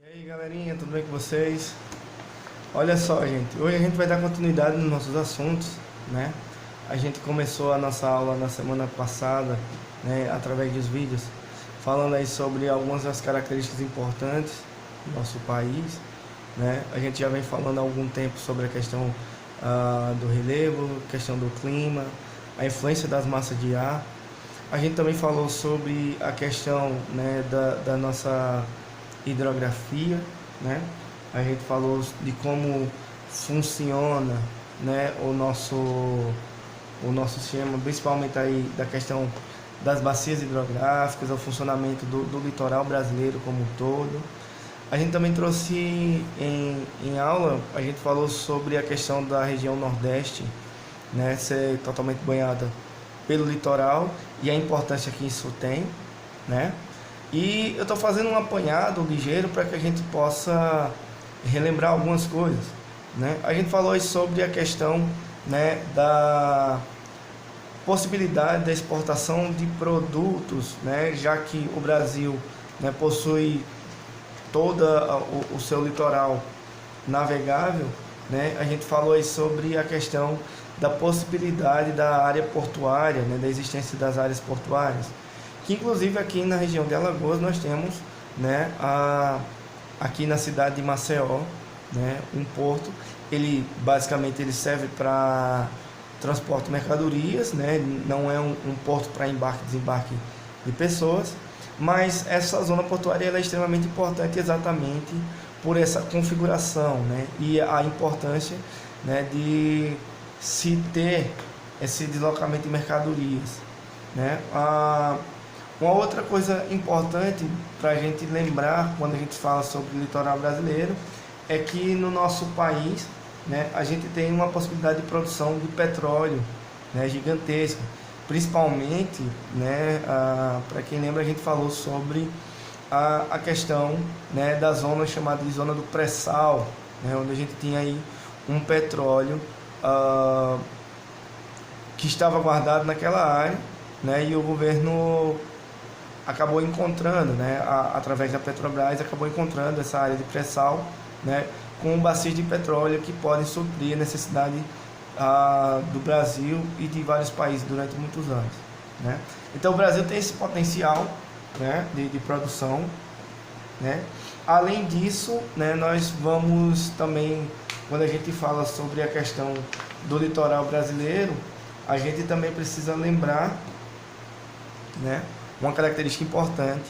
E aí galerinha, tudo bem com vocês? Olha só gente, hoje a gente vai dar continuidade nos nossos assuntos, né? A gente começou a nossa aula na semana passada, né, através dos vídeos, falando aí sobre algumas das características importantes do nosso país, né? A gente já vem falando há algum tempo sobre a questão do relevo, questão do clima, a influência das massas de ar. A gente também falou sobre a questão, né, da nossa hidrografia, né? A gente falou de como funciona, né, o nosso sistema, principalmente aí da questão das bacias hidrográficas, o funcionamento do litoral brasileiro como um todo. A gente também trouxe em aula, a gente falou sobre a questão da região Nordeste, né, ser totalmente banhada pelo litoral e a importância que isso tem, né? E eu estou fazendo um apanhado ligeiro para que a gente possa relembrar algumas coisas, né? A gente falou aí sobre a questão, né, da possibilidade da exportação de produtos, né, já que o Brasil, né, possui todo o seu litoral navegável, né? A gente falou aí sobre a questão da possibilidade da área portuária, né, da existência das áreas portuárias, que inclusive aqui na região de Alagoas nós temos, né, aqui na cidade de Maceió, né, um porto. Ele basicamente ele serve para transporte de mercadorias, né, não é um porto para embarque e desembarque de pessoas, mas essa zona portuária ela é extremamente importante exatamente por essa configuração, né, e a importância, né, de se ter esse deslocamento de mercadorias, né. Uma outra coisa importante para a gente lembrar quando a gente fala sobre o litoral brasileiro é que no nosso país, né, a gente tem uma possibilidade de produção de petróleo, né, gigantesca, principalmente, né, para quem lembra, a gente falou sobre a questão, né, da zona chamada de zona do pré-sal, né, onde a gente tinha aí um petróleo que estava guardado naquela área, né, e o governo acabou encontrando, né, através da Petrobras, acabou encontrando essa área de pré-sal, né, com bacias de petróleo que podem suprir a necessidade do Brasil e de vários países durante muitos anos, né. Então o Brasil tem esse potencial, né, de produção, né. Além disso, né, nós vamos também, quando a gente fala sobre a questão do litoral brasileiro, a gente também precisa lembrar, né, uma característica importante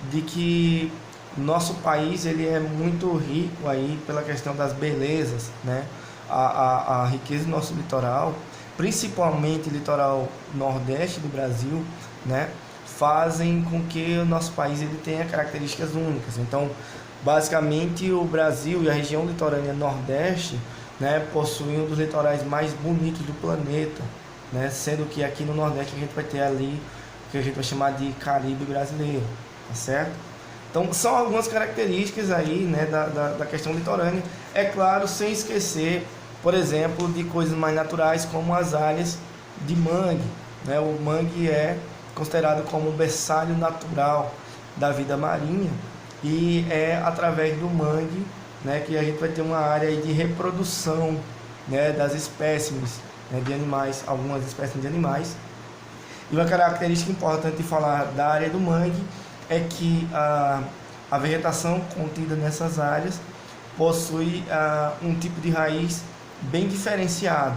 de que nosso país ele é muito rico aí pela questão das belezas, né? A riqueza do nosso litoral, principalmente o litoral nordeste do Brasil, né, fazem com que o nosso país ele tenha características únicas. Então, basicamente o Brasil e a região litorânea nordeste, né, possuem um dos litorais mais bonitos do planeta, né? Sendo que aqui no Nordeste a gente vai ter ali que a gente vai chamar de Caribe brasileiro, tá certo? Então são algumas características aí, né, da questão litorânea, é claro, sem esquecer, por exemplo, de coisas mais naturais como as áreas de mangue, né? O mangue é considerado como um berçário natural da vida marinha e é através do mangue, né, que a gente vai ter uma área de reprodução, né, das espécimes, né, de animais, algumas espécies de animais. E uma característica importante de falar da área do mangue é que a vegetação contida nessas áreas possui um tipo de raiz bem diferenciado,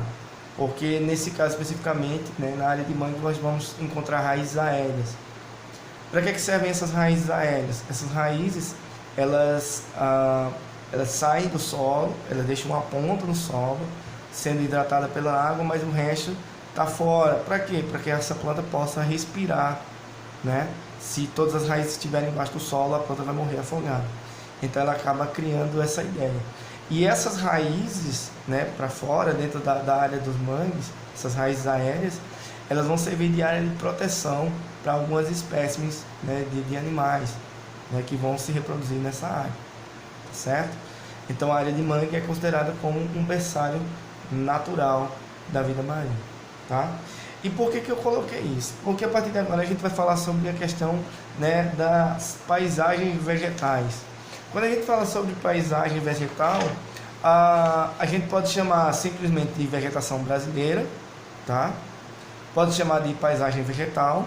porque nesse caso especificamente, né, na área de mangue nós vamos encontrar raízes aéreas. Para que servem essas raízes aéreas? Essas raízes elas saem do solo, elas deixam uma ponta no solo, sendo hidratada pela água, mas o resto está fora. Para quê? Para que essa planta possa respirar, né? Se todas as raízes estiverem embaixo do solo, a planta vai morrer afogada. Então ela acaba criando essa ideia. E essas raízes, né, para fora, dentro da área dos mangues, essas raízes aéreas, elas vão servir de área de proteção para algumas espécimes, né, de animais, né, que vão se reproduzir nessa área, certo? Então a área de mangue é considerada como um berçário natural da vida marinha, tá? E por que eu coloquei isso? Porque a partir de agora a gente vai falar sobre a questão, né, das paisagens vegetais. Quando a gente fala sobre paisagem vegetal, a gente pode chamar simplesmente de vegetação brasileira, tá? Pode chamar de paisagem vegetal,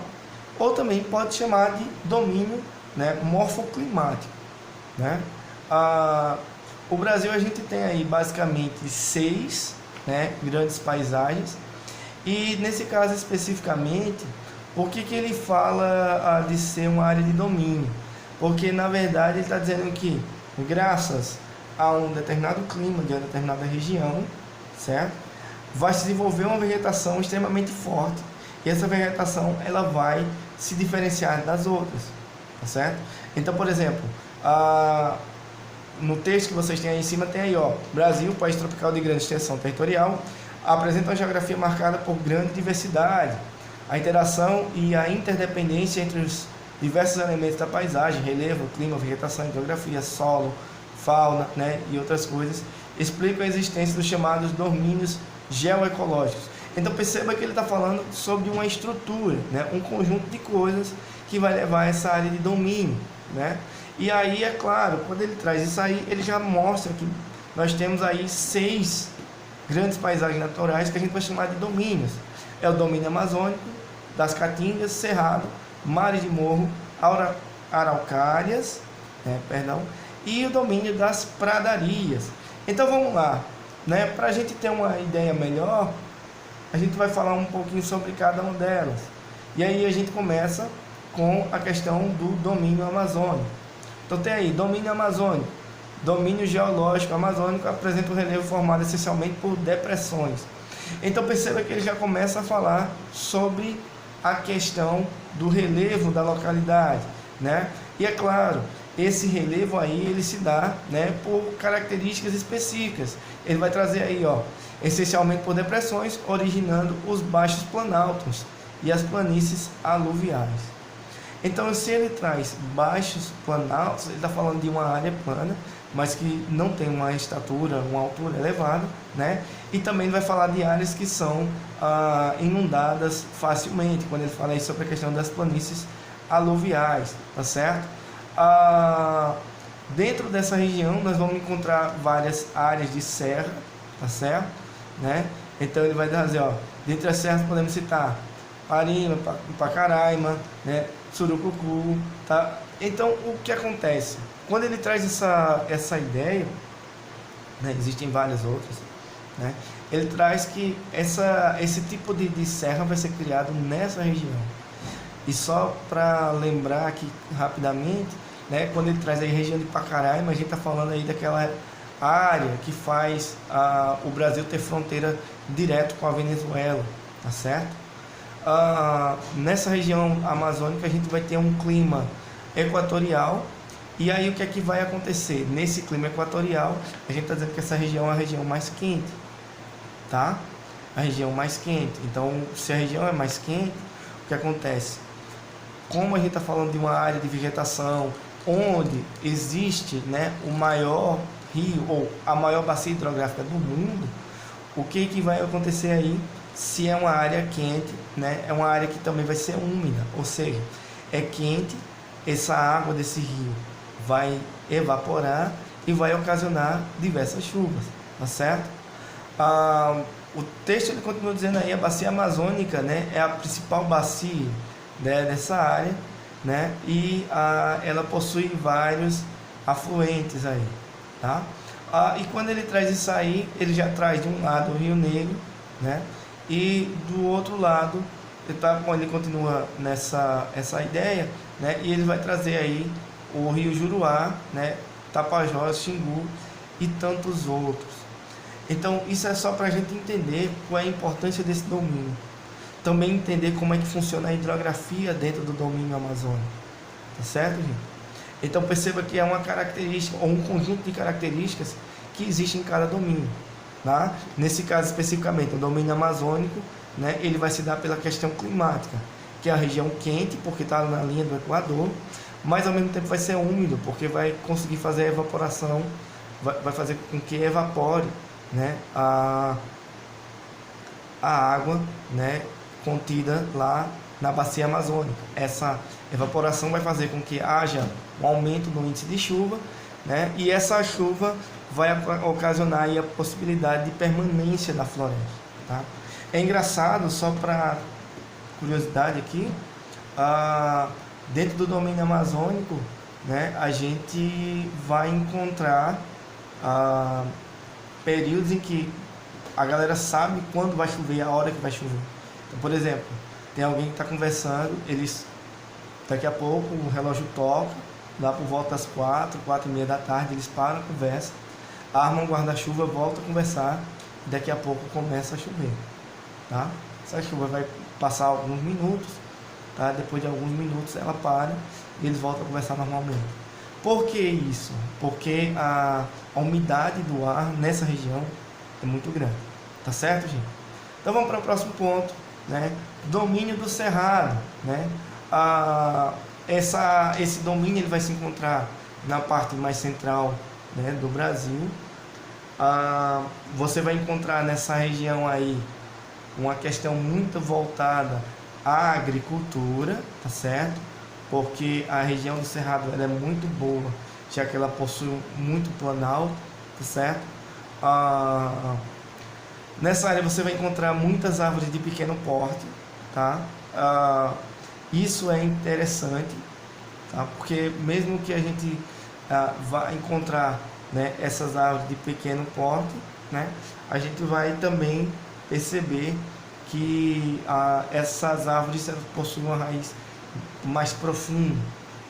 ou também pode chamar de domínio, né, morfoclimático, né? O Brasil, a gente tem aí basicamente 6, né, grandes paisagens, e nesse caso especificamente, por que ele fala de ser uma área de domínio? Porque na verdade ele está dizendo que graças a um determinado clima de uma determinada região, certo? Vai se desenvolver uma vegetação extremamente forte, e essa vegetação ela vai se diferenciar das outras, tá certo? Então, por exemplo, no texto que vocês têm aí em cima tem aí, ó, Brasil, país tropical de grande extensão territorial, apresenta uma geografia marcada por grande diversidade. A interação e a interdependência entre os diversos elementos da paisagem, relevo, clima, vegetação, geografia, solo, fauna, né, e outras coisas, explicam a existência dos chamados domínios geoecológicos. Então perceba que ele está falando sobre uma estrutura, né, um conjunto de coisas que vai levar a essa área de domínio, né? E aí, é claro, quando ele traz isso aí, ele já mostra que nós temos aí 6 grandes paisagens naturais que a gente vai chamar de domínios. É o domínio amazônico, das caatingas, cerrado, mares de morro, araucárias, e o domínio das pradarias. Então vamos lá, né? Para a gente ter uma ideia melhor, a gente vai falar um pouquinho sobre cada uma delas. E aí a gente começa com a questão do domínio amazônico. Então tem aí, domínio amazônico. Domínio geológico amazônico apresenta um relevo formado essencialmente por depressões. Então perceba que ele já começa a falar sobre a questão do relevo da localidade, né? E é claro, esse relevo aí ele se dá, né, por características específicas. Ele vai trazer aí, ó, essencialmente por depressões, originando os baixos planaltos e as planícies aluviais. Então, se ele traz baixos planaltos, ele está falando de uma área plana, mas que não tem uma estatura, uma altura elevada, né? E também vai falar de áreas que são inundadas facilmente, quando ele fala aí sobre a questão das planícies aluviais, tá certo? Dentro dessa região nós vamos encontrar várias áreas de serra, tá certo? Né? Então ele vai dizer, ó, dentre as serras podemos citar Parima, Pacaraima, né? Surucucu, tá? Então o que acontece? Quando ele traz essa ideia, né? Existem várias outras, né? Ele traz que esse tipo de serra vai ser criado nessa região. E só para lembrar aqui rapidamente, né, quando ele traz aí a região de Pacaraima, a gente está falando aí daquela área que faz o Brasil ter fronteira direto com a Venezuela, tá certo? Nessa região amazônica a gente vai ter um clima equatorial, e aí o que é que vai acontecer? Nesse clima equatorial, a gente está dizendo que essa região é a região mais quente, tá? A região mais quente. Então, se a região é mais quente, o que acontece? Como a gente está falando de uma área de vegetação onde existe, né, o maior rio ou a maior bacia hidrográfica do mundo, o que vai acontecer aí? Se é uma área quente, né, é uma área que também vai ser úmida, ou seja, é quente, essa água desse rio vai evaporar e vai ocasionar diversas chuvas, tá certo? O texto ele continua dizendo aí, a bacia amazônica, né, é a principal bacia, né, dessa área, né, e ela possui vários afluentes aí, tá? E quando ele traz isso aí, ele já traz de um lado o Rio Negro, né, e do outro lado ele continua essa ideia, né, e ele vai trazer aí o Rio Juruá, né, Tapajós, Xingu e tantos outros. Então isso é só para a gente entender qual é a importância desse domínio. Também entender como é que funciona a hidrografia dentro do domínio amazônico, tá certo, gente? Então perceba que é uma característica ou um conjunto de características que existe em cada domínio, tá? Nesse caso especificamente, o domínio amazônico, né, ele vai se dar pela questão climática, que é a região quente, porque está na linha do Equador, mas ao mesmo tempo vai ser úmido, porque vai conseguir fazer a evaporação, vai fazer com que evapore, né, a água, né, contida lá na bacia amazônica. Essa evaporação vai fazer com que haja um aumento no índice de chuva, né? E essa chuva vai ocasionar aí a possibilidade de permanência da floresta, tá? É engraçado, só para curiosidade aqui, dentro do domínio amazônico, né, a gente vai encontrar períodos em que a galera sabe quando vai chover, a hora que vai chover. Então, por exemplo, tem alguém que está conversando, daqui a pouco o relógio toca, lá por volta das 4h30 da tarde, eles param a conversa, armam o guarda-chuva, voltam a conversar, e daqui a pouco começa a chover, tá? Essa chuva vai passar alguns minutos, tá? Depois de alguns minutos ela para e eles voltam a conversar normalmente. Por que isso? Porque a umidade do ar nessa região é muito grande, tá certo, gente? Então vamos para o próximo ponto, né? Domínio do cerrado, né? Esse domínio ele vai se encontrar na parte mais central, né, do Brasil. Você vai encontrar nessa região aí uma questão muito voltada à agricultura, tá certo? Porque a região do Cerrado ela é muito boa, já que ela possui muito planalto, tá certo? Nessa área você vai encontrar muitas árvores de pequeno porte, tá? Isso é interessante, tá? Porque mesmo que a gente vá encontrar, né, essas árvores de pequeno porte, né, a gente vai também perceber que essas árvores possuem uma raiz mais profunda.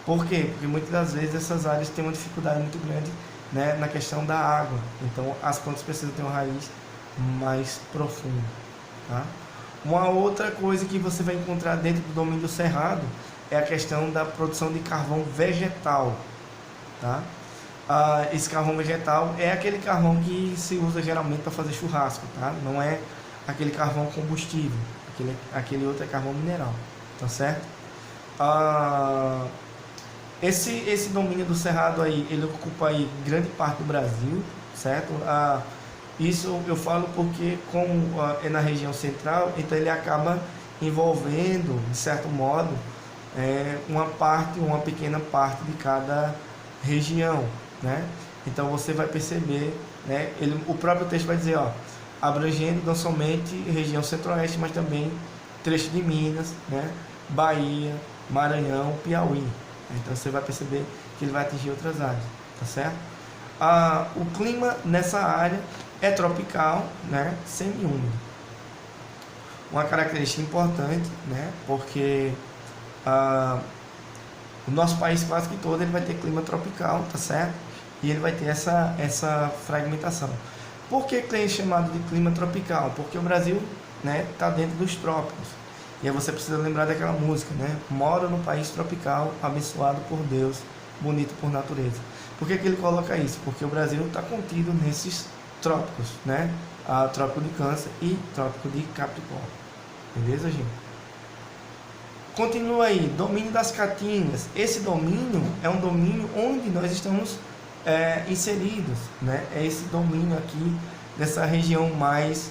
Por quê? Porque muitas das vezes essas áreas têm uma dificuldade muito grande, né, na questão da água. Então as plantas precisam ter uma raiz mais profunda, tá? Uma outra coisa que você vai encontrar dentro do domínio do cerrado é a questão da produção de carvão vegetal, tá? Esse carvão vegetal é aquele carvão que se usa geralmente para fazer churrasco, tá? Não é aquele carvão combustível, aquele outro é carvão mineral, tá certo? Esse domínio do cerrado aí, ele ocupa aí grande parte do Brasil, certo? Isso eu falo porque como é na região central, então ele acaba envolvendo, de certo modo, uma pequena parte de cada região, né? Então você vai perceber, né? O próprio texto vai dizer, abrangendo não somente região centro-oeste, mas também trecho de Minas, né? Bahia, Maranhão, Piauí. Então você vai perceber que ele vai atingir outras áreas, tá certo? O clima nessa área é tropical, né? Semi-úmido. Uma característica importante, né? Porque o nosso país quase que todo ele vai ter clima tropical, tá certo? E ele vai ter essa fragmentação. Por que é chamado de clima tropical? Porque o Brasil, né, tá dentro dos trópicos. E aí você precisa lembrar daquela música, né? Moro no país tropical, abençoado por Deus, bonito por natureza. Por que ele coloca isso? Porque o Brasil está contido nesses trópicos, né? Trópico de Câncer e Trópico de Capricórnio. Beleza, gente? Continua aí, domínio das caatingas. Esse domínio é um domínio onde nós estamos inseridos, né? É esse domínio aqui dessa região mais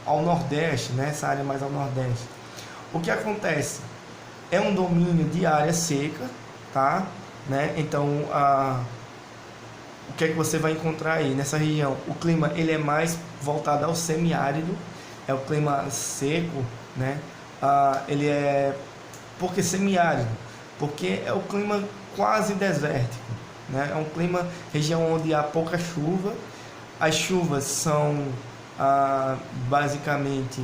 ao nordeste, né? Essa área mais ao nordeste. O que acontece? É um domínio de área seca, tá? Né? Então, o que é que você vai encontrar aí nessa região? O clima ele é mais voltado ao semiárido, é o clima seco, né? Ele é porque semiárido, porque é o clima quase desértico, né? É um clima região onde há pouca chuva. As chuvas são basicamente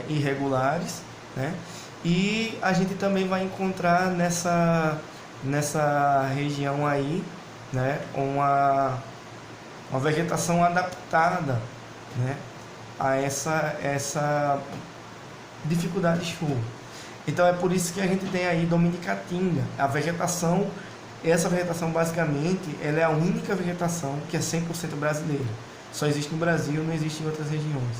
irregulares, né? E a gente também vai encontrar nessa região aí, né, uma vegetação adaptada, né, a essa dificuldade de chuva. Então é por isso que a gente tem aí domínio de caatinga. Essa vegetação basicamente ela é a única vegetação que é 100% brasileira. Só existe no Brasil, não existe em outras regiões.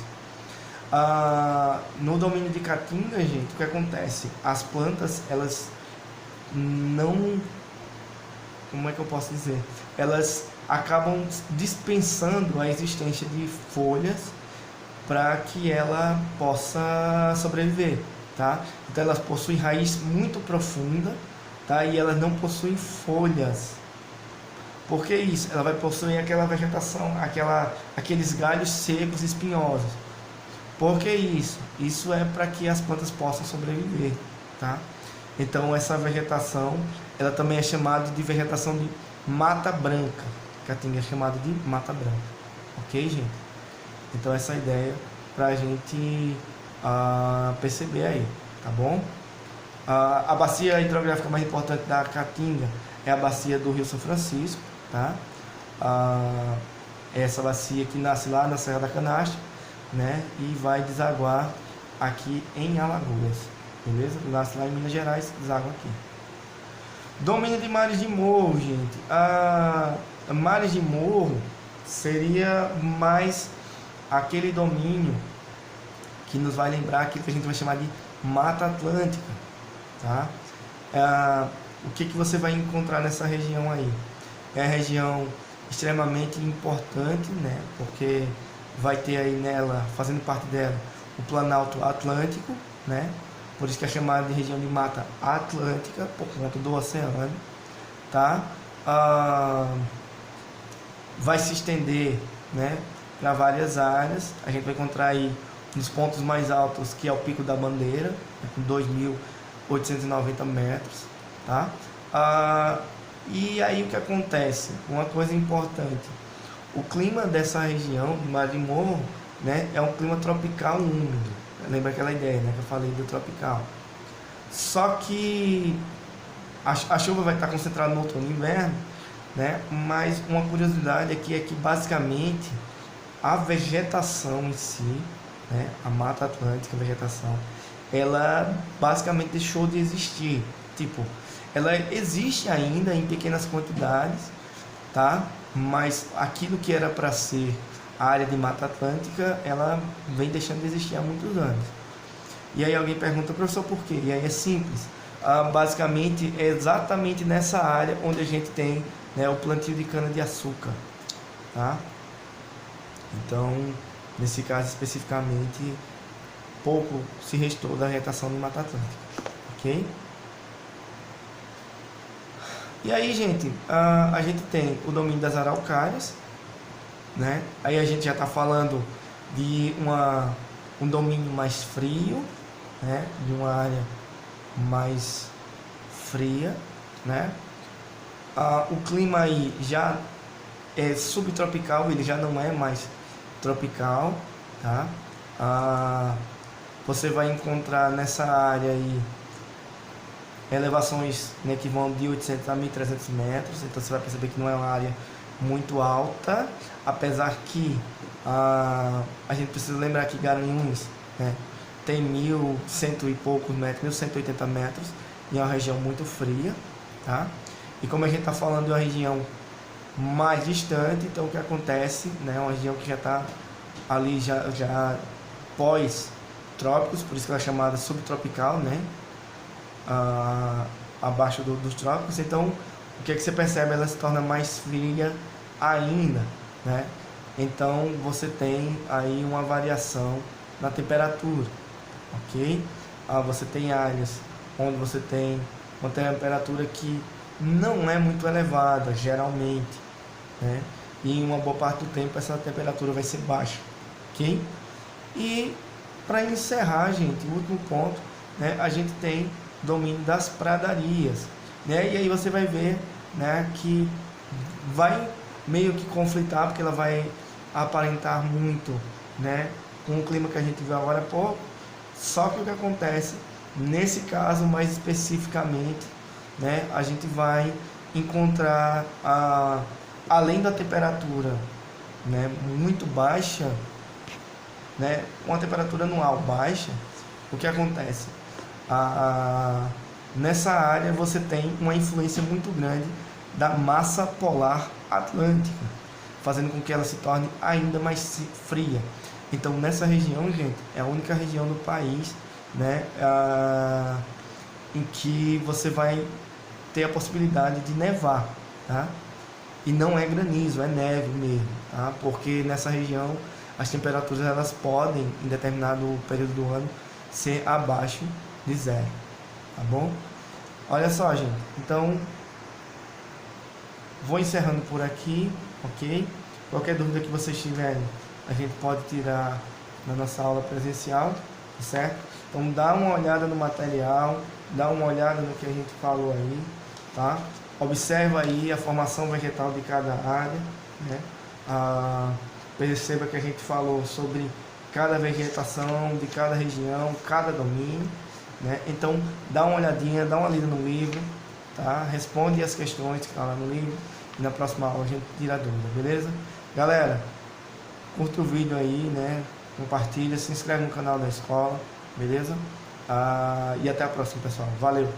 No domínio de caatinga, gente, o que acontece? As plantas, elas não... Como é que eu posso dizer? Elas acabam dispensando a existência de folhas para que ela possa sobreviver, tá? Então elas possuem raiz muito profunda, tá? E elas não possuem folhas, Por que isso? Ela vai possuir aquela vegetação, aqueles galhos secos e espinhosos. Por que isso? Isso é para que as plantas possam sobreviver, tá? Então essa vegetação, ela também é chamada de vegetação de mata branca. Caatinga é chamada de mata branca, ok, gente? Então essa ideia para a gente perceber aí, tá bom? A bacia hidrográfica mais importante da Caatinga é a bacia do Rio São Francisco, tá? Essa bacia que nasce lá na Serra da Canastra, né? E vai desaguar aqui em Alagoas, beleza? Nasce lá em Minas Gerais, deságua aqui. Domínio de mares de morro, gente. Mares de morro seria mais aquele domínio que nos vai lembrar aquilo que a gente vai chamar de Mata Atlântica, tá? O que você vai encontrar nessa região aí? É a região extremamente importante, né? Porque vai ter aí nela, fazendo parte dela, o Planalto Atlântico, né? Por isso que é chamada de região de Mata Atlântica, por conta do oceano, tá? Vai se estender, né, para várias áreas. A gente vai encontrar aí nos pontos mais altos, que é o Pico da Bandeira, né, com 2.890 metros, tá? E aí o que acontece? Uma coisa importante, o clima dessa região, do Mar de Morro, né, é um clima tropical úmido. Lembra aquela ideia, né, que eu falei do tropical? Só que a chuva vai estar concentrada no outono e inverno, né? Mas uma curiosidade aqui é que basicamente a vegetação em si, né, a Mata Atlântica, a vegetação, ela basicamente deixou de existir. Tipo, ela existe ainda em pequenas quantidades, tá? Mas aquilo que era para ser a área de Mata Atlântica, ela vem deixando de existir há muitos anos. E aí alguém pergunta, professor, por quê? E aí é simples. Basicamente é exatamente nessa área onde a gente tem, né, o plantio de cana-de-açúcar, tá? Então, nesse caso especificamente, pouco se restou da vegetação de Mata Atlântica, ok? E aí, gente, a gente tem o domínio das araucárias, né? Aí a gente já está falando de um domínio mais frio, né? De uma área mais fria, né? O clima aí já é subtropical, ele já não é mais tropical, tá? Você vai encontrar nessa área aí elevações, né, que vão de 800 a 1.300 metros, então você vai perceber que não é uma área muito alta, apesar que a gente precisa lembrar que Garanhuns, né, tem 1.100 e poucos metros, 1.180 metros, e é uma região muito fria, tá? E como a gente está falando de uma região mais distante, então o que acontece, né, uma região que já está ali já pós-trópicos, por isso que ela é chamada subtropical, né, abaixo dos trópicos. Então o que você percebe? Ela se torna mais fria ainda, né? Então você tem aí uma variação na temperatura, ok? Você tem áreas onde você tem uma temperatura que não é muito elevada, geralmente, né? E em uma boa parte do tempo essa temperatura vai ser baixa, ok? E para encerrar, gente, o último ponto, né, a gente tem domínio das pradarias, né? E aí você vai ver, né, que vai meio que conflitar, porque ela vai aparentar muito, né, com o clima que a gente viu agora há pouco. Só que o que acontece nesse caso mais especificamente, né, a gente vai encontrar além da temperatura, né, muito baixa, né, uma temperatura anual baixa, o que acontece? Nessa área você tem uma influência muito grande da massa polar atlântica, fazendo com que ela se torne ainda mais fria. Então nessa região, gente, é a única região do país, né, em que você vai ter a possibilidade de nevar, tá? E não é granizo, é neve mesmo, tá? Porque nessa região as temperaturas elas podem, em determinado período do ano, ser abaixo de zero, tá bom? Olha só, gente, então vou encerrando por aqui, ok? Qualquer dúvida que vocês tiverem, a gente pode tirar na nossa aula presencial, certo? Então dá uma olhada no material, dá uma olhada no que a gente falou aí, tá? Observa aí a formação vegetal de cada área, né? Perceba que a gente falou sobre cada vegetação de cada região, cada domínio, né? Então dá uma olhadinha, dá uma lida no livro, tá? Responde as questões que estão lá no livro e na próxima aula a gente tira a dúvida, beleza? Galera, curta o vídeo aí, né? Compartilha, se inscreve no canal da escola, beleza? E até a próxima, pessoal. Valeu!